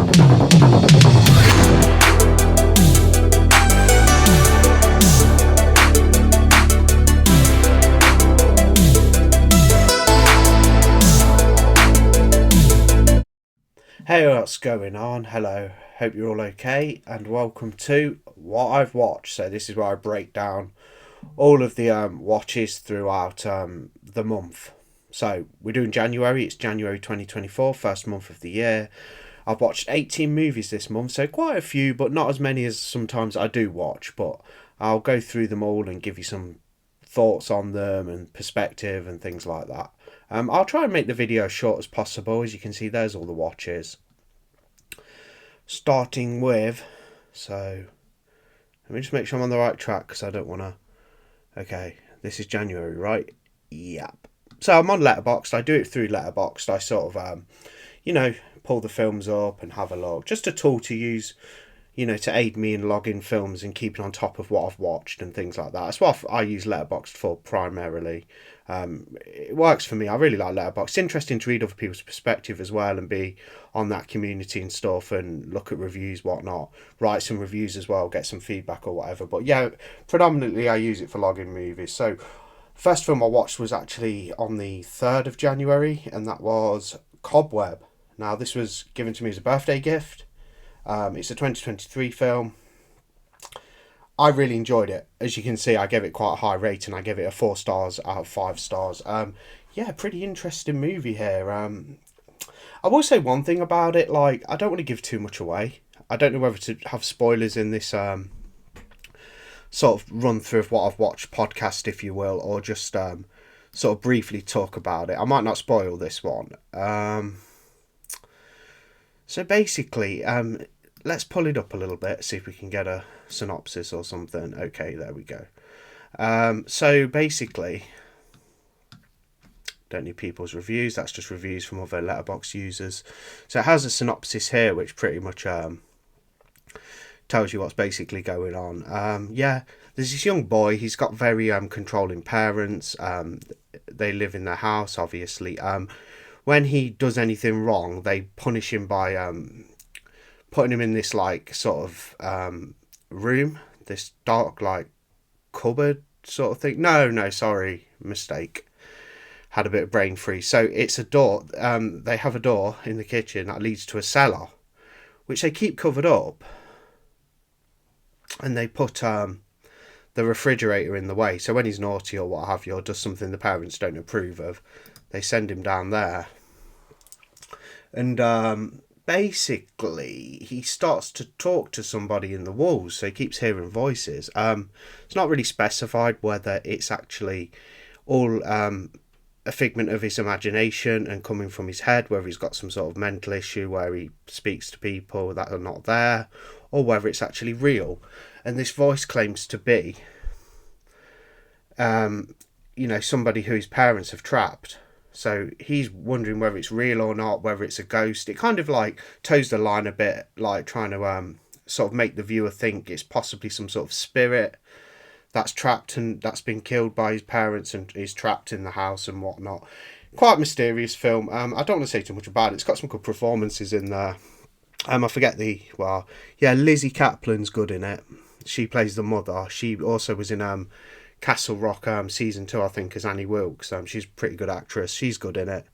Hey, what's going on? Hello, hope you're all okay, and welcome to What I've Watched. So, this is where I break down all of the watches throughout the month. So, we're doing January, it's January 2024, first month of the year. I've watched 18 movies this month, so quite a few, but not as many as sometimes I do watch. But I'll go through them all and give you some thoughts on them and perspective and things like that. I'll try and make the video as short as possible. As you can see, there's all the watches. Starting with, so let me just make sure I'm on the right track because I don't want to. Okay, this is January, right? Yep. So I'm on Letterboxd. I do it through Letterboxd. I sort of, pull the films up and have a look. Just a tool to use, to aid me in logging films and keeping on top of what I've watched and things like that. That's what I use Letterboxd for primarily. It works for me. I really like Letterboxd. It's interesting to read other people's perspective as well and be on that community and stuff and look at reviews, whatnot. Write some reviews as well, get some feedback or whatever. But yeah, predominantly I use it for logging movies. So first film I watched was actually on the 3rd of January, and that was Cobweb. Now this was given to me as a birthday gift. It's a 2023 film. I really enjoyed it. As you can see, I gave it quite a high rating. I gave it a 4 stars out of 5 stars. Yeah, pretty interesting movie here. I will say one thing about it, like, I don't want to give too much away. I don't know whether to have spoilers in this sort of run through of what I've watched podcast, if you will, or just sort of briefly talk about it. I might not spoil this one. So basically, let's pull it up a little bit, see if we can get a synopsis or something. Okay, there we go. So basically, don't need people's reviews, that's just reviews from other Letterboxd users. So it has a synopsis here which pretty much tells you what's basically going on. Yeah, there's this young boy, he's got very controlling parents. They live in their house, obviously. When he does anything wrong, they punish him by putting him in this like sort of room, this dark like cupboard sort of thing. No, sorry, mistake. Had a bit of brain freeze. So it's a door. They have a door in the kitchen that leads to a cellar, which they keep covered up, and they put the refrigerator in the way. So when he's naughty or what have you, or does something the parents don't approve of, they send him down there. And basically he starts to talk to somebody in the walls, so he keeps hearing voices. It's not really specified whether it's actually all a figment of his imagination and coming from his head, whether he's got some sort of mental issue where he speaks to people that are not there, or whether it's actually real. And this voice claims to be somebody who his parents have trapped. So he's wondering whether it's real or not, whether it's a ghost. It kind of like toes the line a bit, like trying to sort of make the viewer think it's possibly some sort of spirit that's trapped and that's been killed by his parents and is trapped in the house and whatnot. Quite mysterious film. I don't want to say too much about it. It's got some good performances in there. I forget Lizzie Kaplan's good in it. She plays the mother. She also was in Castle Rock season 2, I think, as Annie Wilkes. She's a pretty good actress. She's good in it.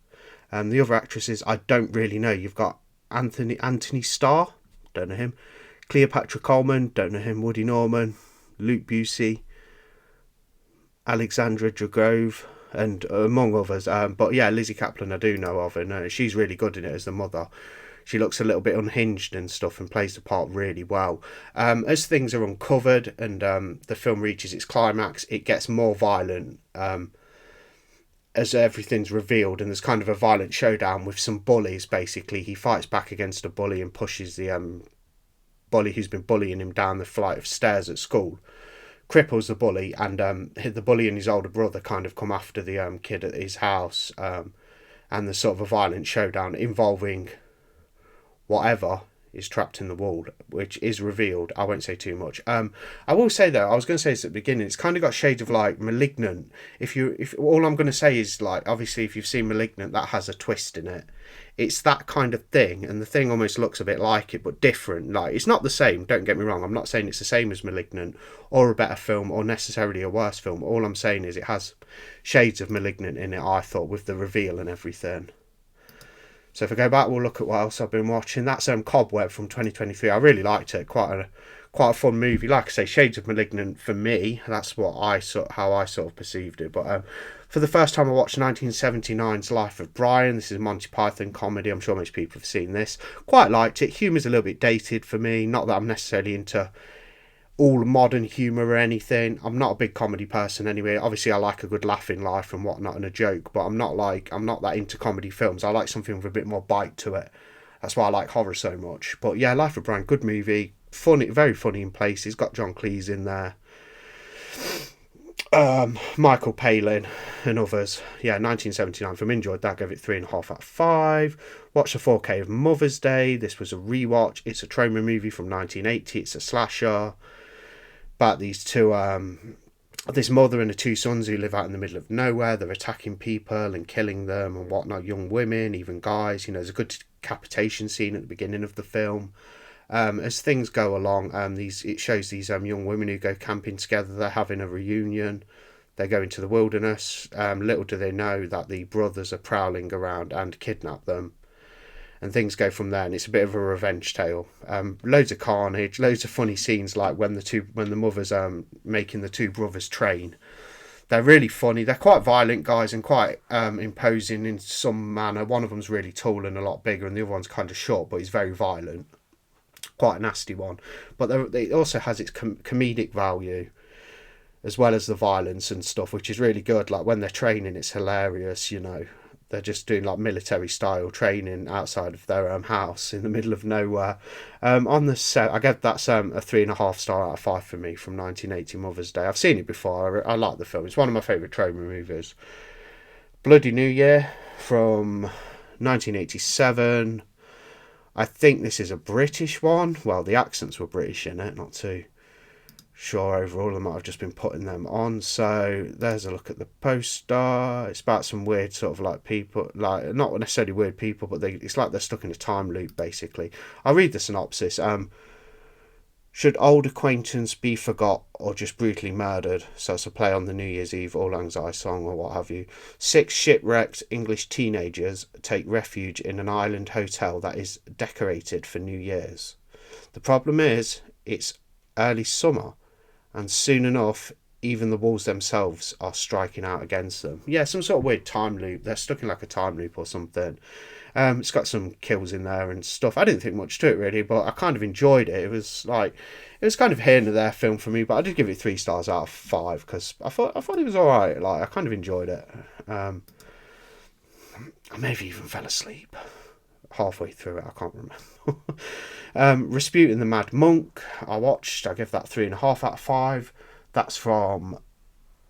The other actresses I don't really know. You've got Anthony Starr, don't know him. Cleopatra Coleman, don't know him. Woody Norman, Luke Busey, Alexandra Dragrove, and among others. But yeah, Lizzie Kaplan I do know of, and she's really good in it as the mother. She looks a little bit unhinged and stuff and plays the part really well. As things are uncovered and the film reaches its climax, it gets more violent as everything's revealed, and there's kind of a violent showdown with some bullies. Basically, he fights back against a bully and pushes the bully who's been bullying him down the flight of stairs at school, cripples the bully, and the bully and his older brother kind of come after the kid at his house, and there's sort of a violent showdown involving whatever is trapped in the wall, which is revealed. I won't say too much. I will say though, I was going to say this at the beginning. It's kind of got shades of like Malignant. If all I'm going to say is like, obviously, if you've seen Malignant, that has a twist in it. It's that kind of thing, and the thing almost looks a bit like it, but different. Like, it's not the same. Don't get me wrong. I'm not saying it's the same as Malignant, or a better film, or necessarily a worse film. All I'm saying is it has shades of Malignant in it. I thought, with the reveal and everything. So if I go back, we'll look at what else I've been watching. That's Cobweb from 2023. I really liked it. Quite a fun movie. Like I say, shades of Malignant for me. That's how I sort of perceived it. But for the first time, I watched 1979's Life of Brian. This is a Monty Python comedy. I'm sure most people have seen this. Quite liked it. Humour's a little bit dated for me. Not that I'm necessarily into all modern humour or anything. I'm not a big comedy person anyway. Obviously, I like a good laugh in life and whatnot and a joke, but I'm not that into comedy films. I like something with a bit more bite to it. That's why I like horror so much. But yeah, Life of Brian, good movie. Funny, very funny in places. Got John Cleese in there. Michael Palin and others. Yeah, 1979 film. Enjoyed that. Gave it 3.5 out of 5. Watched the 4K of Mother's Day. This was a rewatch. It's a trauma movie from 1980. It's a slasher about these two, this mother and the two sons who live out in the middle of nowhere. They're attacking people and killing them and whatnot. Young women, even guys. There's a good decapitation scene at the beginning of the film. As things go along, it shows these young women who go camping together. They're having a reunion. They go into the wilderness. Little do they know that the brothers are prowling around and kidnap them. And things go from there, and it's a bit of a revenge tale. Loads of carnage, loads of funny scenes, like when the mother's making the two brothers train. They're really funny. They're quite violent guys and quite imposing in some manner. One of them's really tall and a lot bigger, and the other one's kind of short, but he's very violent. Quite a nasty one. But it also has its comedic value, as well as the violence and stuff, which is really good. Like when they're training, it's hilarious, They're just doing like military style training outside of their house in the middle of nowhere. On the set, I gave that a 3.5 star out of 5 for me from 1980 Mother's Day. I've seen it before. I like the film. It's one of my favourite trauma movies. Bloody New Year from 1987. I think this is a British one. Well, the accents were British in it, not too sure overall. I might have just been putting them on. So there's a look at the poster. It's about some weird sort of like people, like not necessarily weird people, but it's like they're stuck in a time loop basically. I'll read the synopsis. Should old acquaintance be forgot or just brutally murdered? So it's a play on the New Year's Eve Auld Lang Syne song or what have you. 6 shipwrecked English teenagers take refuge in an island hotel that is decorated for New Year's. The problem is, it's early summer, and soon enough, even the walls themselves are striking out against them. Yeah, some sort of weird time loop. They're stuck in like a time loop or something. It's got some kills in there and stuff. I didn't think much to it really, but I kind of enjoyed it. It was kind of here and there film for me, but I did give it 3 stars out of 5 because I thought it was alright. Like, I kind of enjoyed it. I maybe even fell asleep halfway through it. I can't remember. Rasputin the Mad Monk. I gave that 3.5 out of 5. That's from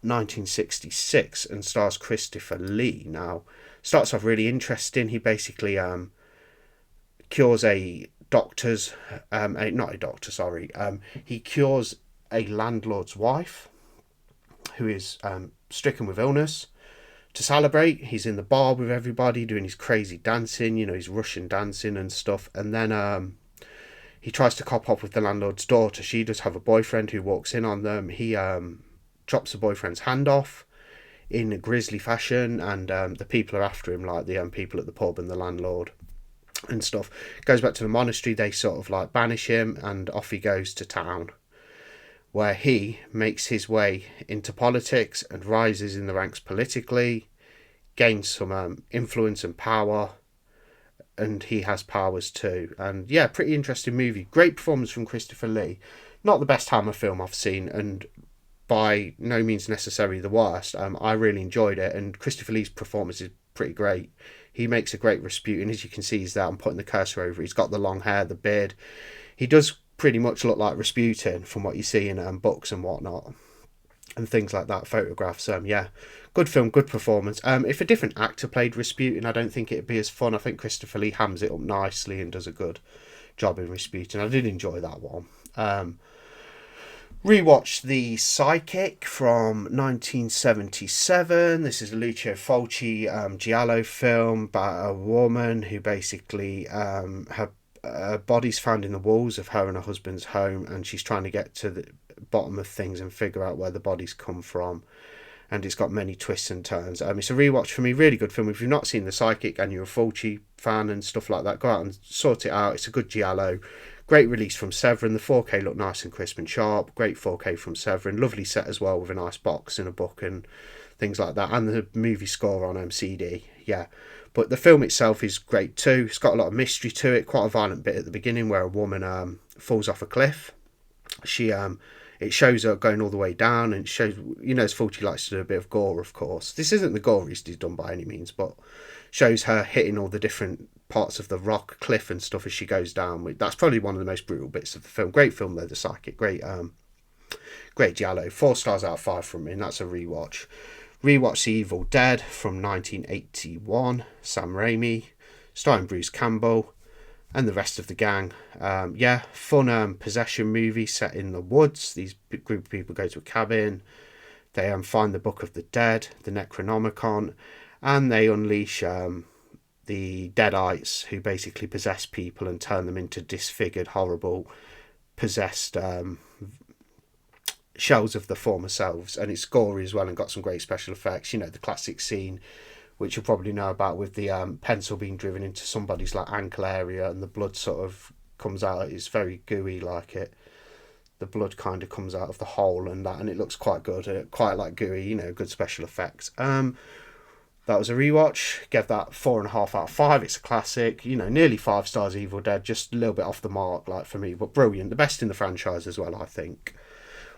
1966 and stars Christopher Lee. Now, starts off really interesting. He basically cures he cures a landlord's wife who is stricken with illness. To celebrate, he's in the bar with everybody doing his crazy dancing, his Russian dancing and stuff, and then he tries to cop up with the landlord's daughter. She does have a boyfriend who walks in on them. He chops the boyfriend's hand off in a grisly fashion, and the people are after him, like the people at the pub and the landlord and stuff. Goes back to the monastery. They sort of like banish him, and off he goes to town, where he makes his way into politics and rises in the ranks politically, gains some influence and power, and he has powers too. And yeah, pretty interesting movie. Great performance from Christopher Lee. Not the best Hammer film I've seen, and by no means necessarily the worst. I really enjoyed it, and Christopher Lee's performance is pretty great. He makes a great Rasputin. As you can see, he's there. I'm putting the cursor over. He's got the long hair, the beard. He does pretty much look like Rasputin from what you see in books and whatnot and things like that, photographs. Yeah, good film, good performance. If a different actor played Rasputin, I don't think it'd be as fun. I think Christopher Lee hams it up nicely and does a good job in Rasputin. I did enjoy that one. Rewatched The Psychic from 1977. This is a Lucio Fulci giallo film about a woman who basically her body's found in the walls of her and her husband's home, and she's trying to get to the bottom of things and figure out where the bodies come from. And it's got many twists and turns. It's a rewatch for me, really good film. If you've not seen The Psychic and you're a Fulci fan and stuff like that, go out and sort it out. It's a good giallo. Great release from Severin. The 4K looked nice and crisp and sharp. Great 4K from Severin. Lovely set as well, with a nice box and a book and things like that. And the movie score on CD. Yeah. But the film itself is great too. It's got a lot of mystery to it. Quite a violent bit at the beginning where a woman falls off a cliff. It shows her going all the way down, and it shows, as Fulci likes to do a bit of gore, of course. This isn't the goriest he's done by any means, but shows her hitting all the different parts of the rock cliff and stuff as she goes down. That's probably one of the most brutal bits of the film. Great film though, The Psychic. Great giallo. 4 stars out of 5 from me, and that's a rewatch. Rewatch The Evil Dead from 1981. Sam Raimi, starring Bruce Campbell and the rest of the gang. Fun possession movie set in the woods. These group of people go to a cabin. They find the Book of the Dead, the Necronomicon, and they unleash the Deadites, who basically possess people and turn them into disfigured, horrible, possessed shells of the former selves. And it's gory as well and got some great special effects. The classic scene, which you'll probably know about, with the pencil being driven into somebody's ankle area, and the blood sort of comes out. It's very gooey, the blood kind of comes out of the hole and that, and it looks quite good, quite gooey, good special effects. That was a rewatch. Gave that 4.5 out of 5. It's a classic. Nearly 5 stars. Evil Dead, just a little bit off the mark, for me, but brilliant. The best in the franchise as well, I think.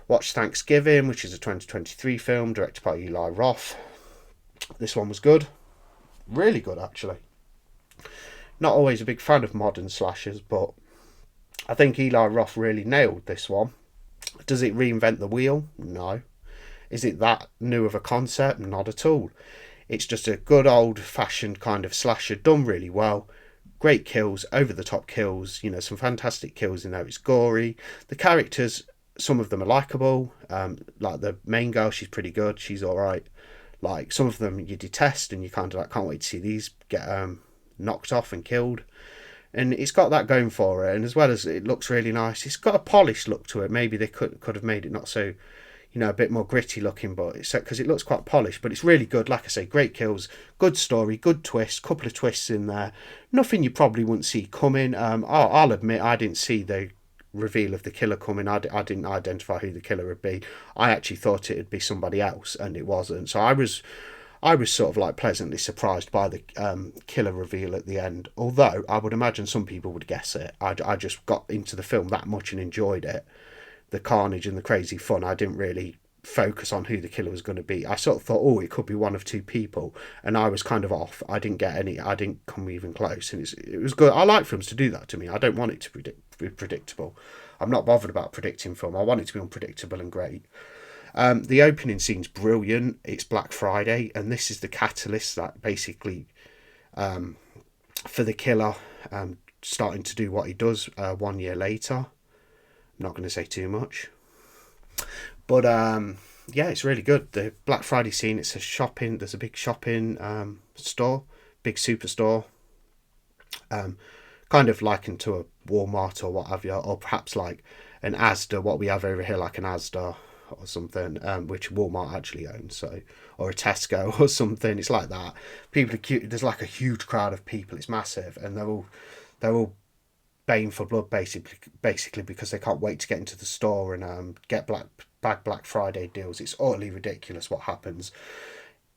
Watched Thanksgiving, which is a 2023 film directed by Eli Roth. This one was good. Really good, actually. Not always a big fan of modern slashers, but I think Eli Roth really nailed this one. Does it reinvent the wheel? No. Is it that new of a concept? Not at all. It's just a good old-fashioned kind of slasher done really well. Great kills, over-the-top kills, some fantastic kills in there. It's gory. The characters, some of them are likeable. Like the main girl, she's pretty good. She's all right. Some of them you detest, and you kind of can't wait to see these get knocked off and killed. And it's got that going for it, and as well as it looks really nice, it's got a polished look to it. Maybe they could have made it not so, a bit more gritty looking, but it's because it looks quite polished. But it's really good. Like I say, great kills, good story, good twist, couple of twists in there. Nothing you probably wouldn't see coming. I'll admit I didn't see the reveal of the killer coming. I didn't identify who the killer would be. I actually thought it'd be somebody else, and it wasn't. So I was sort of pleasantly surprised by the killer reveal at the end. Although I would imagine some people would guess it. I just got into the film that much and enjoyed it. The carnage and the crazy fun. I didn't really focus on who the killer was going to be. I sort of thought, it could be one of two people, and I was kind of off. I didn't come even close, and it was good. I like films to do that to me. I don't want it to be predictable. I'm not bothered about predicting film. I want it to be unpredictable and great. The opening scene's brilliant. It's Black Friday, and this is the catalyst that basically for the killer starting to do what he does 1 year later. I'm not going to say too much, but it's really good. The Black Friday scene, it's there's a big shopping store, big superstore, kind of likened to a Walmart or what have you, or perhaps like an Asda, what we have over here, like an Asda or something, which Walmart actually owns, or a Tesco or something. It's like that. People are cute. There's a huge crowd of people. It's massive, and they're all baying for blood basically because they can't wait to get into the store and get Black Friday deals. It's utterly ridiculous what happens.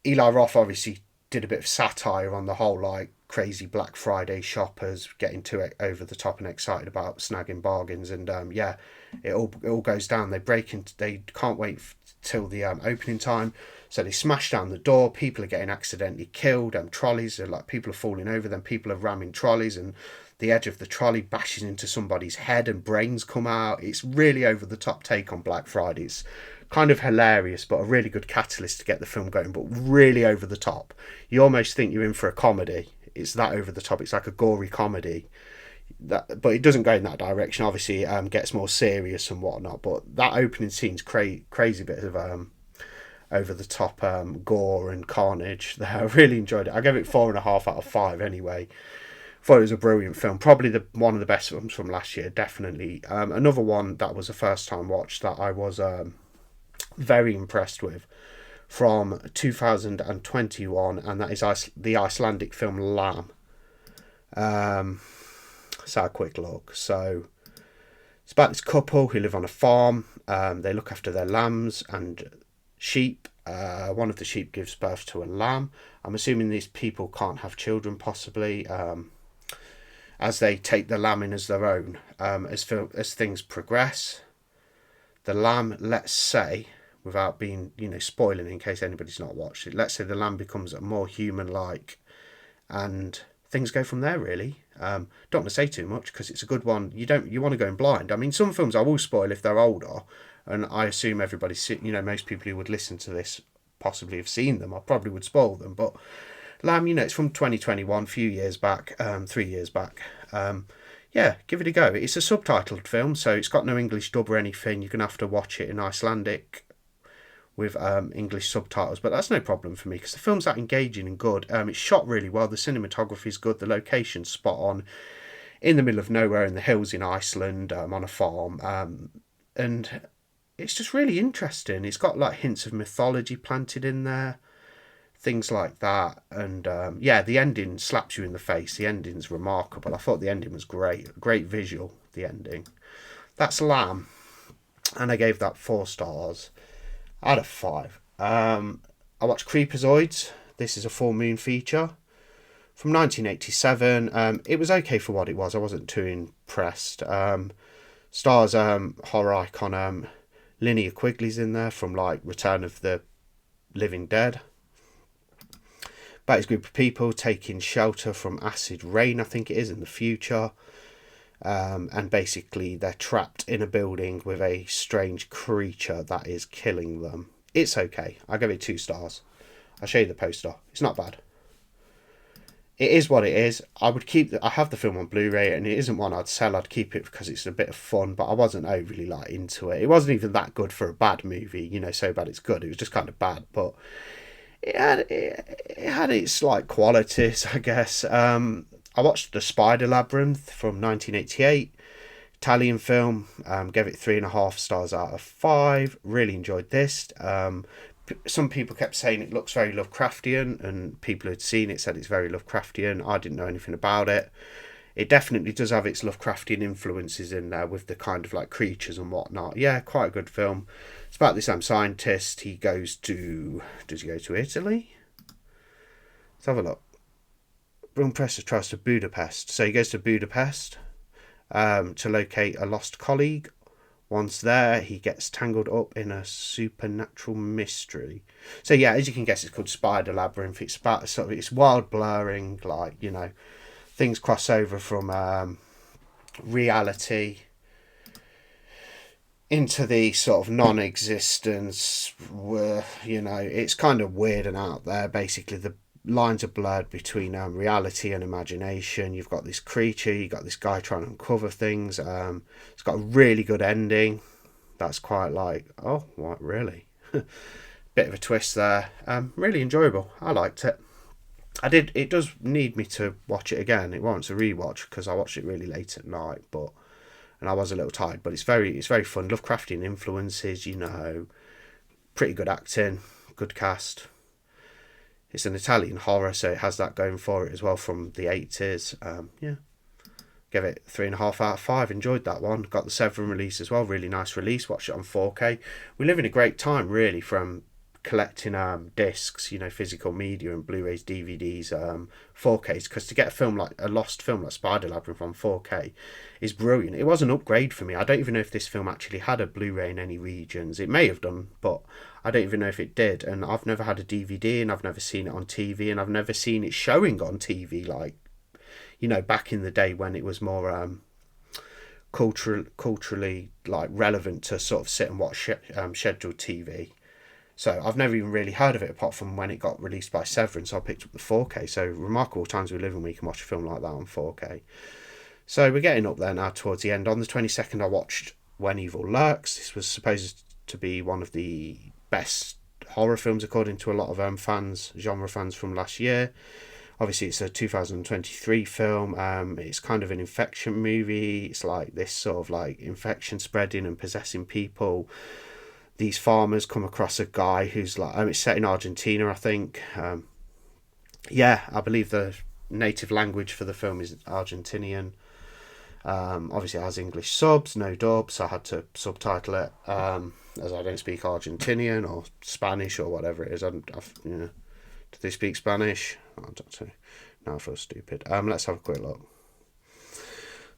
Eli Roth obviously did a bit of satire on the whole crazy Black Friday shoppers getting too over the top and excited about snagging bargains, and it all goes down. They can't wait till the opening time, so they smash down the door. People are getting accidentally killed. Trolleys are people are falling over them. People are ramming trolleys, and the edge of the trolley bashes into somebody's head and brains come out. It's really over the top take on Black Friday. It's kind of hilarious, but a really good catalyst to get the film going, but really over the top. You almost think you're in for a comedy. It's that over the top. It's like a gory comedy. but it doesn't go in that direction. Obviously, it gets more serious and whatnot. But that opening scene's crazy bit of over the top gore and carnage. I really enjoyed it. I gave it 4.5 out of 5 anyway. Thought it was a brilliant film. Probably one of the best films from last year, definitely. Another one that was a first time watch that I was very impressed with from 2021, and that is the Icelandic film Lamb. Let's have a quick look. So it's about this couple who live on a farm. They look after their lambs and sheep. One of the sheep gives birth to a lamb. I'm assuming these people can't have children, possibly, as they take the lamb in as their own. As things progress, the lamb, let's say, without being, spoiling in case anybody's not watched it, let's say the lamb becomes more human-like, and things go from there, really. Don't want to say too much because it's a good one. You want to go in blind. I mean, some films I will spoil if they're older, and I assume everybody's, most people who would listen to this possibly have seen them. I probably would spoil them, but Lamb, it's from 2021, a few years back, 3 years back. Yeah, give it a go. It's a subtitled film, so it's got no English dub or anything. You're going to have to watch it in Icelandic with English subtitles, but that's no problem for me because the film's that engaging and good. It's shot really well. The cinematography's good. The location's spot on, in the middle of nowhere in the hills in Iceland, on a farm, and it's just really interesting. It's got like hints of mythology planted in there, things like that, and the ending slaps you in the face. The ending's remarkable. I thought the ending was great visual, the ending. That's Lamb, and I gave that 4 stars out of 5. I watched Creepazoids. This is a full moon feature from 1987. It was okay for what it was. I wasn't too impressed. Stars horror icon Linnea Quigley's in there from like Return of the Living Dead. About his group of people taking shelter from acid rain, I think it is, in the future. And basically they're trapped in a building with a strange creature that is killing them. It's okay. I give it 2 stars. I'll show you the poster. It's not bad. It is what it is. I have the film on Blu-ray, and it isn't one I'd sell. I'd keep it because it's a bit of fun, but I wasn't overly into it. It wasn't even that good for a bad movie, so bad it's good. It was just kind of bad, but it had its qualities, I guess. I watched The Spider Labyrinth from 1988, Italian film. Gave it 3.5 stars out of 5. Really enjoyed this. Some people kept saying it looks very Lovecraftian, and people who had seen it said it's very Lovecraftian. I didn't know anything about it. It definitely does have its Lovecraftian influences in there with the kind of creatures and whatnot. Yeah, quite a good film. It's about this scientist. Does he go to Italy? Let's have a look. Bruno Presser tries to Budapest. So he goes to Budapest to locate a lost colleague. Once there, he gets tangled up in a supernatural mystery. So yeah, as you can guess, it's called Spider Labyrinth. It's about it's wild blurring, things cross over from reality into the sort of non-existence. Where it's kind of weird and out there. Basically, the lines are blurred between reality and imagination. You've got this creature, you've got this guy trying to uncover things. It's got a really good ending. That's quite oh, what, really? Bit of a twist there. Really enjoyable. I liked it. It does need me to watch it again. It warrants a rewatch because I watched it really late at night, and I was a little tired, but it's very fun. Lovecraftian influences, pretty good acting, good cast. It's an Italian horror, so it has that going for it as well from the 80s. Give it 3.5 out of 5. Enjoyed that one. Got the Severin release as well. Really nice release. Watched it on 4K. We live in a great time, really, from collecting discs, physical media and Blu-rays, DVDs, 4Ks, because to get a lost film like Spider Labyrinth on 4K is brilliant. It was an upgrade for me. I don't even know if this film actually had a Blu-ray in any regions. It may have done, but I don't even know if it did. And I've never had a DVD, and I've never seen it on TV, and I've never seen it showing on TV back in the day when it was more culturally relevant to sort of sit and watch scheduled TV. So I've never even really heard of it apart from when it got released by Severin, so I picked up the 4K. So remarkable times we live in, we can watch a film like that on 4K. So we're getting up there now towards the end. On the 22nd, I watched When Evil Lurks. This was supposed to be one of the best horror films according to a lot of genre fans from last year. Obviously, it's a 2023 film. It's kind of an infection movie. It's like this sort of like infection spreading and possessing people. These farmers come across a guy who's like, it's set in Argentina, I think. I believe the native language for the film is Argentinian. Obviously, it has English subs, no dub, so I had to subtitle it, as I don't speak Argentinian or Spanish or whatever it is. Do they speak Spanish? I don't know. Now I feel stupid. Let's have a quick look.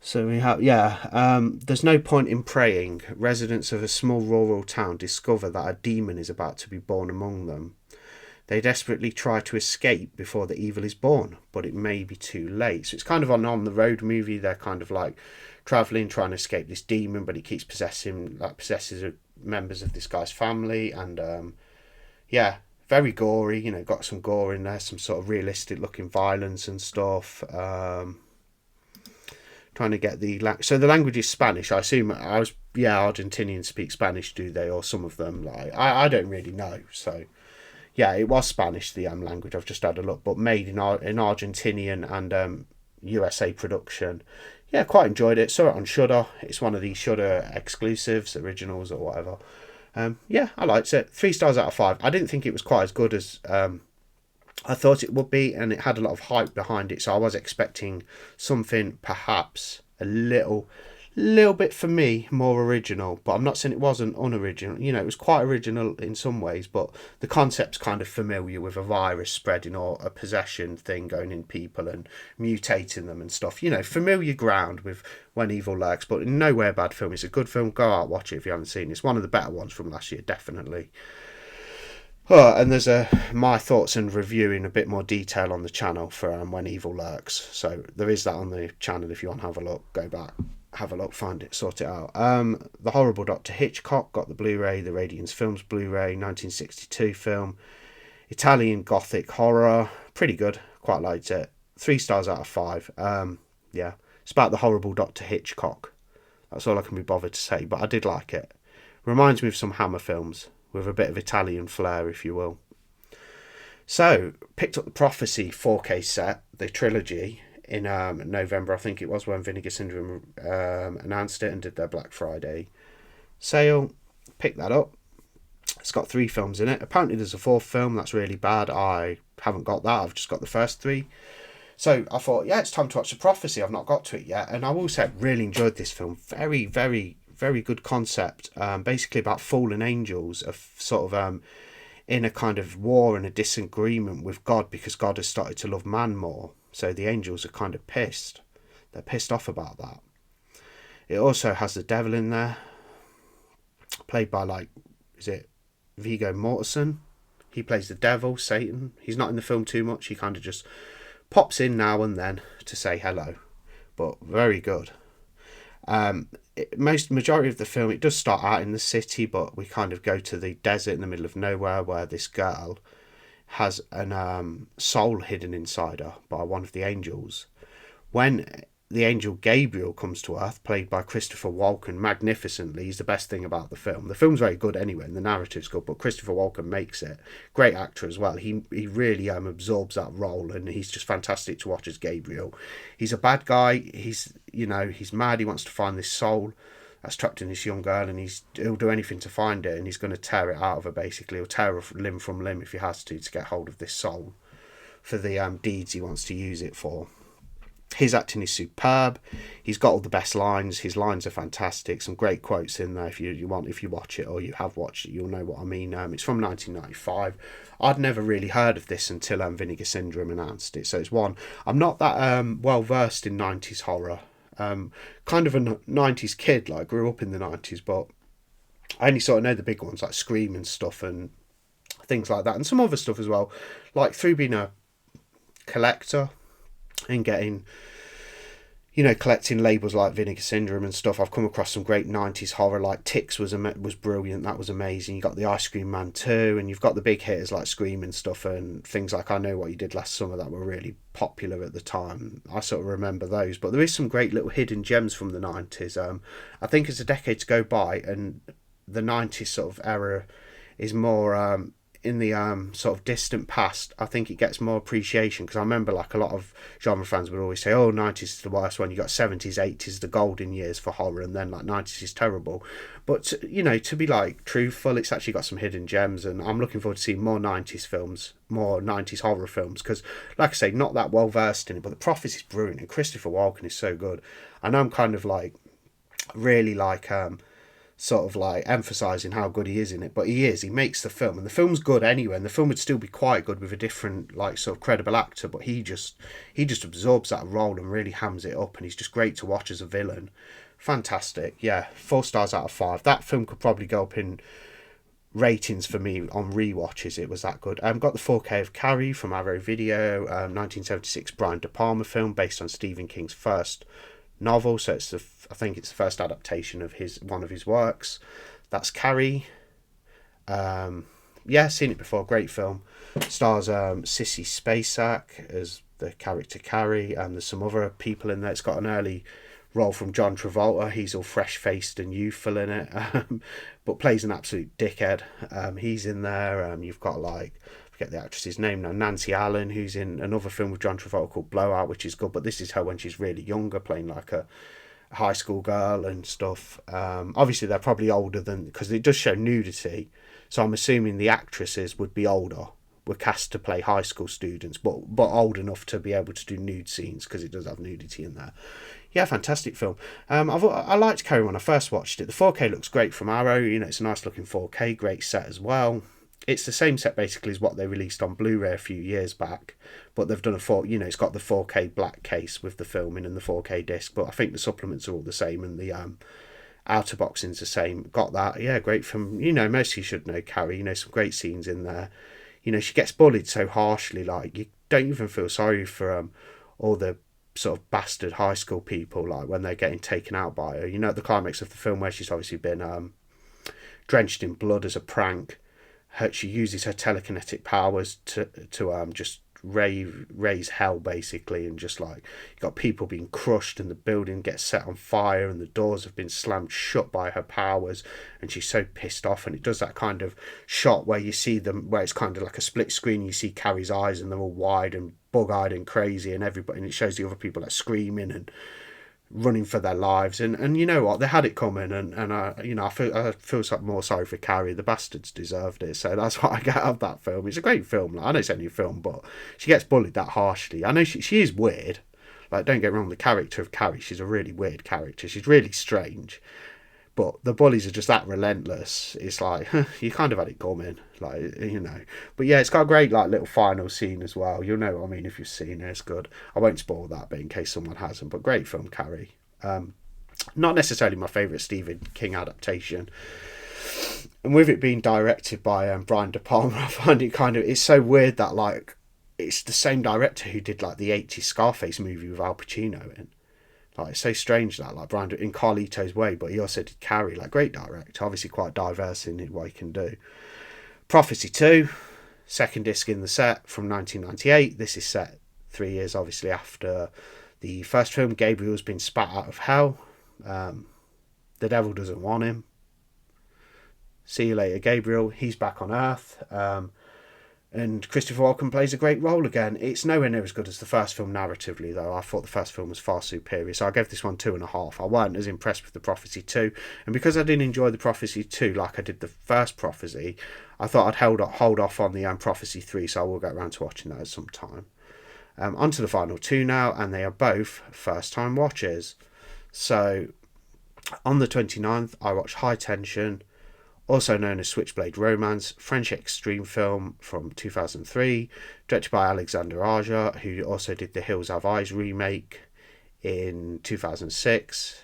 So we have, there's no point in praying. Residents of a small rural town discover that a demon is about to be born among them. They desperately try to escape before the evil is born, but it may be too late. So it's kind of an on-the-road movie. They're kind of like travelling, trying to escape this demon, but it keeps possesses members of this guy's family. And, very gory, got some gore in there, some sort of realistic-looking violence and stuff. Trying to get so the language is Spanish. I assume, Argentinians speak Spanish, do they? Or some of them. I don't really know, so... Yeah, it was Spanish, the language. I've just had a look, but made in Argentinian and USA production. Yeah, quite enjoyed it. Saw it on Shudder. It's one of these Shudder exclusives, originals or whatever. I liked it. 3 stars out of 5. I didn't think it was quite as good as I thought it would be, and it had a lot of hype behind it. So I was expecting something perhaps a little bit, for me, more original, but I'm not saying it wasn't unoriginal. It was quite original in some ways, but the concept's kind of familiar, with a virus spreading or a possession thing going in people and mutating them and stuff. Familiar ground with When Evil Lurks, but in no way a bad film. It's a good film. Go out, watch it if you haven't seen it. It's one of the better ones from last year, definitely. And there's my thoughts and review in a bit more detail on the channel for When Evil Lurks. So there is that on the channel if you want to have a look. Go back, have a look, find it, sort it out. The Horrible Dr. Hitchcock, got the Blu-ray, the Radiance Films Blu-ray, 1962 film. Italian Gothic horror, pretty good, quite liked it. 3 stars out of 5. It's about the Horrible Dr. Hitchcock. That's all I can be bothered to say, but I did like it. Reminds me of some Hammer films, with a bit of Italian flair, if you will. So, picked up the Prophecy 4K set, the trilogy, in November, I think it was, when Vinegar Syndrome announced it and did their Black Friday sale. Picked that up. It's got 3 films in it. Apparently there's a 4th film. That's really bad. I haven't got that. I've just got the first 3. So I thought, it's time to watch The Prophecy. I've not got to it yet. And I will say, I really enjoyed this film. Very, very, very good concept. Basically about fallen angels of sort of in a kind of war and a disagreement with God, because God has started to love man more. So the angels are kind of pissed. They're pissed off about that. It also has the devil in there, played by, is it Viggo Mortensen? He plays the devil, Satan. He's not in the film too much. He kind of just pops in now and then to say hello. But very good. Majority of the film, it does start out in the city, but we kind of go to the desert in the middle of nowhere, where this girl has an soul hidden inside her by one of the angels. When the angel Gabriel comes to Earth, played by Christopher Walken magnificently, he's the best thing about the film. The film's very good anyway, and the narrative's good, but Christopher Walken makes it. Great actor as well. He really absorbs that role, and he's just fantastic to watch as Gabriel. He's a bad guy. He's mad. He wants to find this soul that's trapped in this young girl, and he'll do anything to find it, and he's going to tear it out of her, basically. He'll tear her limb from limb if he has to get hold of this soul for the deeds he wants to use it for. His acting is superb. He's got all the best lines. His lines are fantastic. Some great quotes in there. If you watch it, or you have watched it, you'll know what I mean. It's from 1995. I'd never really heard of this until Vinegar Syndrome announced it. So it's one, I'm not that well versed in 90s horror. Kind of a 90s kid, grew up in the 90s, but I only sort of know the big ones like Scream and stuff and things like that, and some other stuff as well, through being a collector and getting collecting labels like Vinegar Syndrome and stuff, I've come across some great 90s horror, like Ticks was brilliant, that was amazing. You got the Ice Cream Man 2, and you've got the big hitters like Scream and stuff, and things like I Know What You Did Last Summer that were really popular at the time. I sort of remember those, but there is some great little hidden gems from the 90s. I think as the decades go by, and the 90s sort of era is more in the sort of distant past, I think it gets more appreciation, because I remember like a lot of genre fans would always say, oh, 90s is the worst one, you got 70s, 80s, the golden years for horror, and then like 90s is terrible. But to be like truthful, it's actually got some hidden gems, and I'm looking forward to seeing more 90s films, more 90s horror films, because like I say, not that well versed in it, but The Prophet is brilliant, and Christopher Walken is so good. And I'm kind of like really like sort of like emphasizing how good he is in it, but he makes the film, and the film's good anyway, and the film would still be quite good with a different like sort of credible actor, but he just absorbs that role and really hams it up, and he's just great to watch as a villain. Fantastic. Yeah, 4 stars out of 5. That film could probably go up in ratings for me on rewatches, it was that good. Got the 4K of Carrie from Arrow Video, 1976 Brian De Palma film based on Stephen King's first novel, so I think it's the first adaptation of one of his works. That's Carrie. Yeah, seen it before. Great film. Stars Sissy Spacek as the character Carrie, and there's some other people in there. It's got an early role from John Travolta. He's all fresh-faced and youthful in it, but plays an absolute dickhead. He's in there. You've got like, forget the actress's name now, Nancy Allen, who's in another film with John Travolta called Blowout, which is good, but this is her when she's really younger, playing like a high school girl and stuff. Obviously they're probably older than, because it does show nudity, so I'm assuming the actresses would be older, were cast to play high school students, but old enough to be able to do nude scenes, because it does have nudity in there. Yeah, fantastic film. I liked Carrie when I first watched it. The 4K looks great from Arrow, it's a nice looking 4K, great set as well. It's the same set basically as what they released on Blu-ray a few years back, but they've done it's got the 4K black case with the filming and the 4K disc, but I think the supplements are all the same, and the outer boxing's the same. Got that. Yeah, great film. Most of you should know Carrie, some great scenes in there. She gets bullied so harshly, like you don't even feel sorry for all the sort of bastard high school people, like when they're getting taken out by her. At the climax of the film, where she's obviously been drenched in blood as a prank, she uses her telekinetic powers to just raise hell basically, and just like you got people being crushed, and the building gets set on fire, and the doors have been slammed shut by her powers, and she's so pissed off. And it does that kind of shot where you see them, where it's kind of like a split screen, you see Carrie's eyes and they're all wide and bug-eyed and crazy, and everybody, and it shows the other people like screaming and running for their lives, and you know what, they had it coming, and I feel more sorry for Carrie. The bastards deserved it, so that's what I get out of that film. It's a great film. I know it's only a film, but she gets bullied that harshly. I know she is weird, like, don't get me wrong, the character of Carrie, she's a really weird character, she's really strange, but the bullies are just that relentless. It's like, you kind of had it coming, like, But yeah, it's got a great like little final scene as well. You'll know what I mean if you've seen it. It's good. I won't spoil that bit in case someone hasn't. But great film, Carrie. Not necessarily my favourite Stephen King adaptation. And with it being directed by Brian De Palma, I find it's so weird that like it's the same director who did like the 80s Scarface movie with Al Pacino in. Like, it's so strange that, like, Brian in Carlito's Way, but he also did Carrie. Like, great director, obviously quite diverse in what he can do. Prophecy 2, second disc in the set from 1998. This is set 3 years, obviously, after the first film. Gabriel's been spat out of hell. The devil doesn't want him. See you later, Gabriel. He's back on Earth. And Christopher Walken plays a great role again. It's nowhere near as good as the first film narratively, though. I thought the first film was far superior, so I gave this one 2.5. I weren't as impressed with The Prophecy 2, and because I didn't enjoy The Prophecy 2 like I did the first Prophecy, I thought I'd hold off on the Prophecy 3, so I will get around to watching that at some time. On to the final two now, and they are both first-time watches. So, on the 29th, I watched High Tension, also known as Switchblade Romance, French extreme film from 2003, directed by Alexander Aja, who also did the Hills Have Eyes remake in 2006.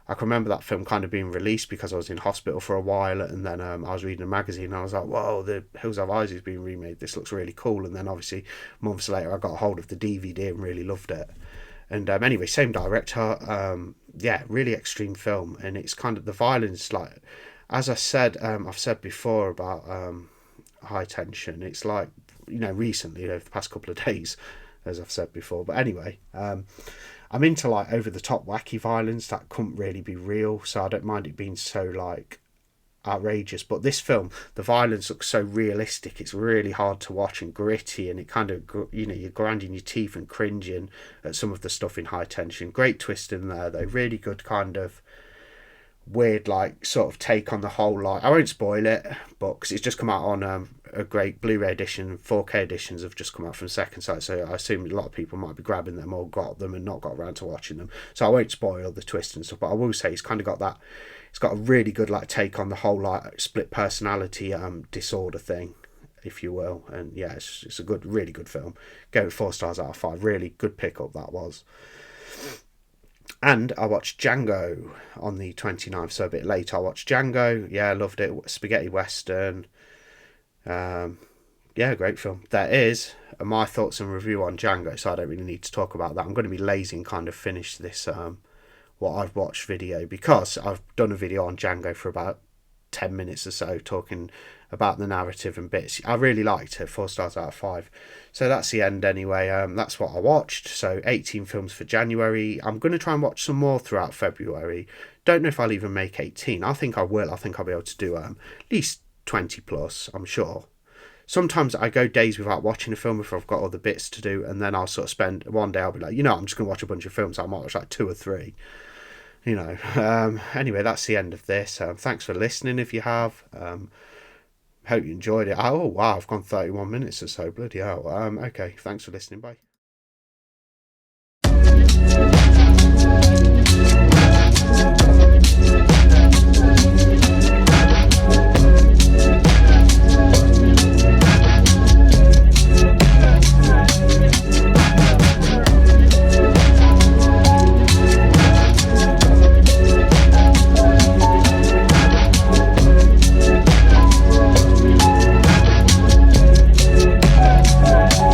I can remember that film kind of being released because I was in hospital for a while, and then I was reading a magazine and I was like, whoa, the Hills Have Eyes is being remade, this looks really cool. And then obviously months later I got hold of the DVD and really loved it. And anyway, same director. Yeah, really extreme film, and it's kind of the violence, like as I said, I've said before about High Tension. It's like, recently over the past couple of days, as I've said before. But anyway, I'm into like over the top wacky violence that couldn't really be real, so I don't mind it being so like outrageous. But this film, the violence looks so realistic, it's really hard to watch and gritty, and it kind of, you're grinding your teeth and cringing at some of the stuff in High Tension. Great twist in there though, really good kind of weird like sort of take on the whole, like I won't spoil it, but because it's just come out on a great Blu-ray edition. 4K editions have just come out from Second Sight, so I assume a lot of people might be grabbing them or got them and not got around to watching them, so I won't spoil the twist and stuff. But I will say it's kind of got that, it's got a really good like take on the whole like split personality disorder thing, if you will. And yeah, it's a good, really good film. Go with 4 stars out of 5. Really good pickup that was. And I watched Django on the 29th, so a bit late. I watched Django. Yeah, loved it. Spaghetti Western. Yeah, great film. That is my thoughts and review on Django, so I don't really need to talk about that. I'm going to be lazy and kind of finish this what I've watched video, because I've done a video on Django for about 10 minutes or so talking about the narrative and bits. I really liked it. 4 stars out of 5. So that's the end anyway. That's what I watched. So 18 films for January. I'm going to try and watch some more throughout February. Don't know if I'll even make 18. I think I will. I think I'll be able to do at least 20 plus, I'm sure. Sometimes I go days without watching a film if I've got other bits to do, and then I'll sort of spend one day, I'll be like, I'm just going to watch a bunch of films. I might watch like 2 or 3. Anyway, that's the end of this. Thanks for listening if you have. Hope you enjoyed it. Oh, wow, I've gone 31 minutes or so. Bloody hell. Okay, thanks for listening. Bye.